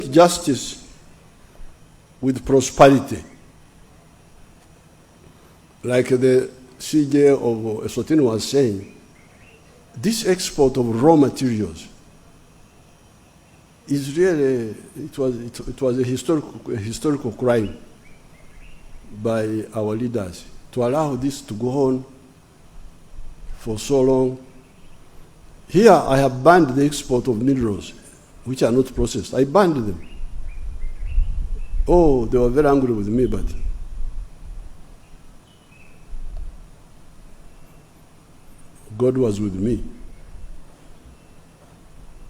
equate justice with prosperity. Like the CJ of Eswatini was saying, this export of raw materials is really, it was a historical crime by our leaders to allow this to go on for so long. Here I have banned the export of minerals which are not processed. I banned them. Oh, they were very angry with me, but God was with me.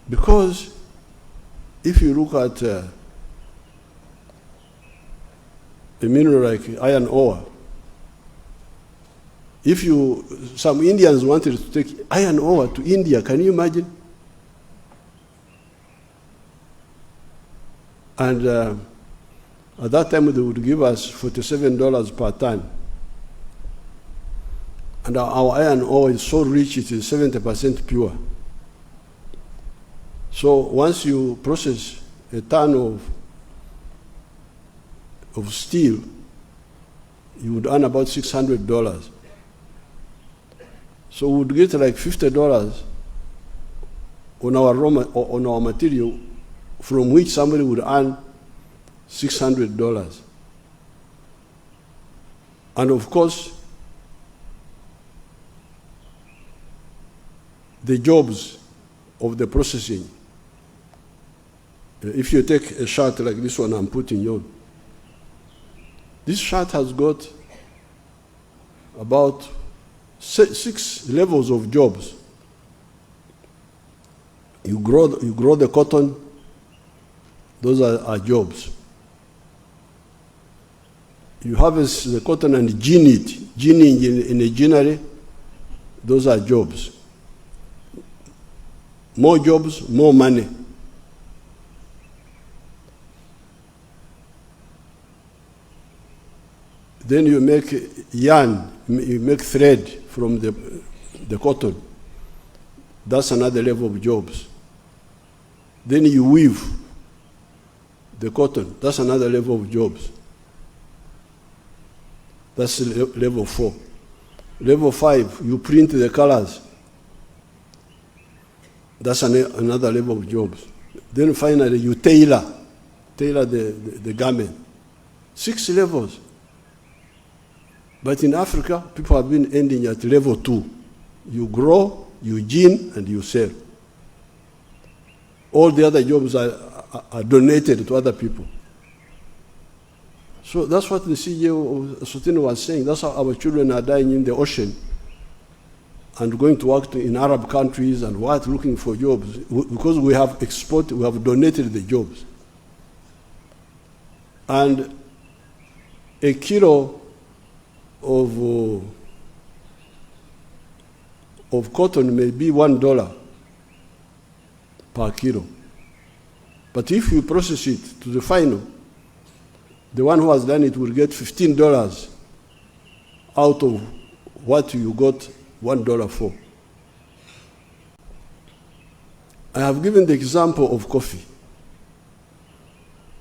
Because if you look at a mineral like iron ore, if some Indians wanted to take iron ore to India, can you imagine? And at that time they would give us $47 per ton. And our iron ore is so rich, it is 70% pure. So once you process a ton of steel, you would earn about $600. So we would get like $50 on our material, from which somebody would earn $600. And of course, the jobs of the processing. If you take a shirt like this one I'm putting on, this shirt has got about 6 levels of jobs. You grow the cotton, those are jobs. You harvest the cotton and gin it, ginning in a ginnery, those are jobs. More jobs, more money. Then you make yarn, you make thread from the cotton. That's another level of jobs. Then you weave the cotton. That's another level of jobs. That's level 4. Level 5, you print the colors. That's another level of jobs. Then finally you tailor the garment. 6 levels. But in Africa, people have been ending at level 2. You grow, you gin, and you sell. All the other jobs are donated to other people. So that's what the CEO of Eswatini was saying. That's how our children are dying in the ocean and going to work in Arab countries and looking for jobs, because we have donated the jobs. And a kilo of cotton may be $1 per kilo. But if you process it to the final, the one who has done it will get $15 out of what you got $1 for. I have given the example of coffee.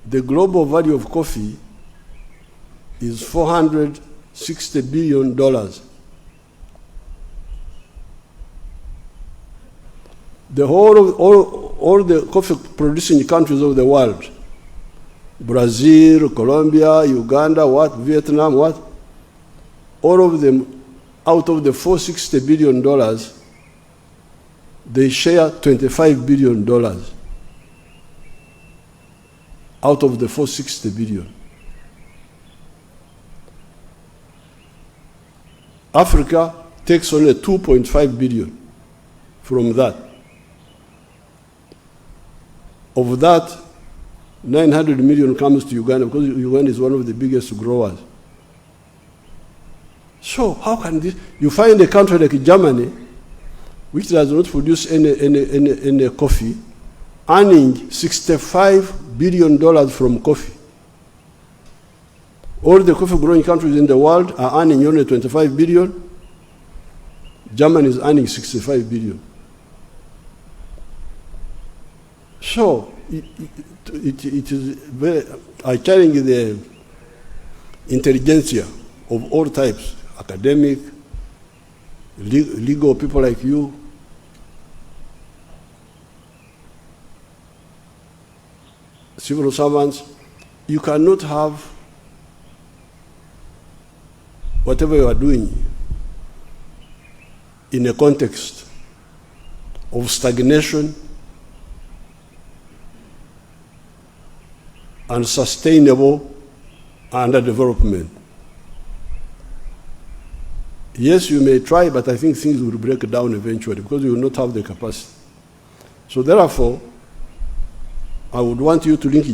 The global value of coffee is $460 billion. The all the coffee producing countries of the world, Brazil, Colombia, Uganda, Vietnam, all of them, out of the $460 billion, they share $25 billion out of the $460 billion. Africa takes only $2.5 billion from that. Of that, 900 million comes to Uganda, because Uganda is one of the biggest growers. So how can this? You find a country like Germany, which does not produce any coffee, earning $65 billion from coffee. All the coffee growing countries in the world are earning only 25 billion. Germany is earning 65 billion. So it is very, I challenge the intelligentsia of all types, academic, legal people like you, civil servants. You cannot have whatever you are doing in a context of stagnation and sustainable underdevelopment. Yes, you may try, but I think things will break down eventually because you will not have the capacity. So therefore, I would want you to link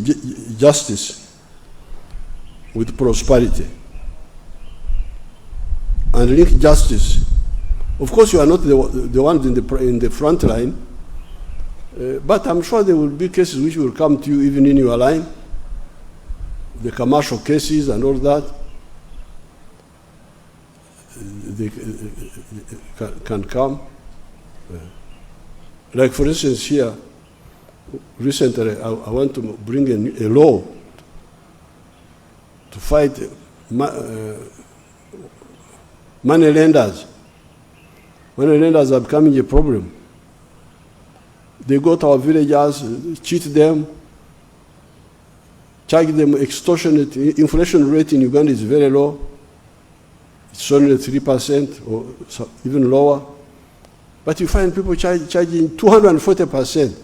justice with prosperity. And link justice. Of course, you are not the ones in the front line, but I'm sure there will be cases which will come to you even in your line, the commercial cases and all that. They can come. Like for instance here, recently I want to bring a law to fight money lenders. Money lenders are becoming a problem. They go to our villagers, cheat them, charge them extortionate. Inflation rate in Uganda is very low. It's only 3% or even lower. But you find people charging 240%.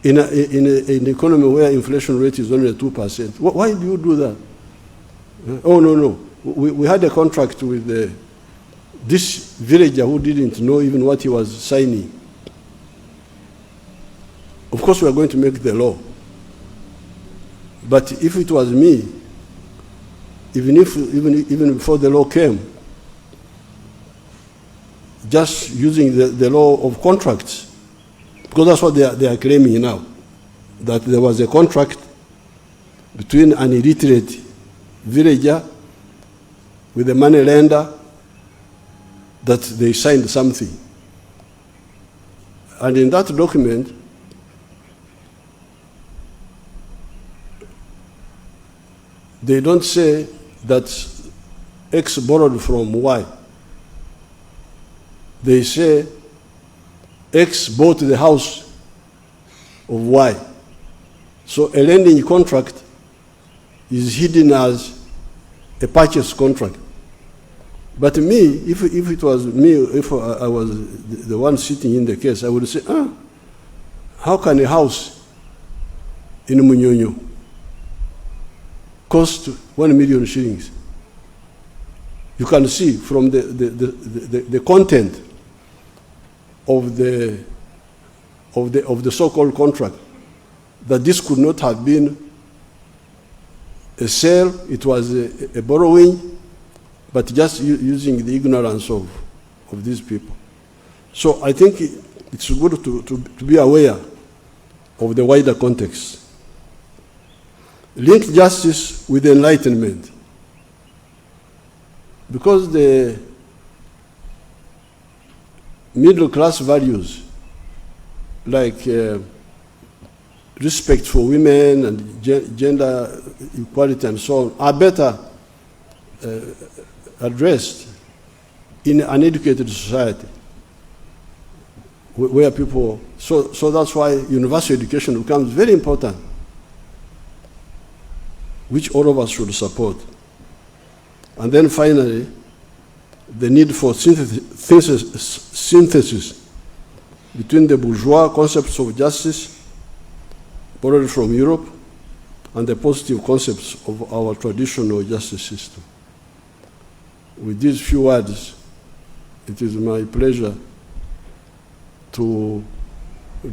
In an economy where inflation rate is only 2%. Why do you do that? Oh, no. We had a contract with this villager who didn't know even what he was signing. Of course, we are going to make the law. But if it was me, even before the law came, just using the law of contracts, because that's what they are claiming now, that there was a contract between an illiterate villager with a money lender, that they signed something. And in that document, they don't say that X borrowed from Y. They say X bought the house of Y. So a lending contract is hidden as a purchase contract. But me, if it was me, if I was the one sitting in the case, I would say, how can a house in Munyonyo cost 1 million shillings? You can see from the content of the so-called contract that this could not have been a sale, it was a borrowing, but just using the ignorance of these people. So I think it's good to be aware of the wider context. Link justice with enlightenment. Because the middle class values like respect for women and gender equality and so on are better addressed in an educated society where people, so that's why universal education becomes very important, which all of us should support. And then finally, the need for synthesis between the bourgeois concepts of justice borrowed from Europe and the positive concepts of our traditional justice system. With these few words, it is my pleasure to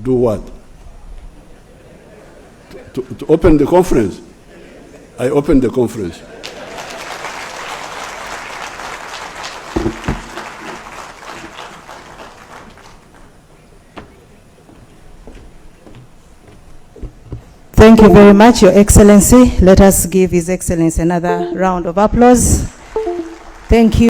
do what? To open the conference. I open the conference. Thank you very much, Your Excellency. Let us give His Excellency another round of applause. Thank you.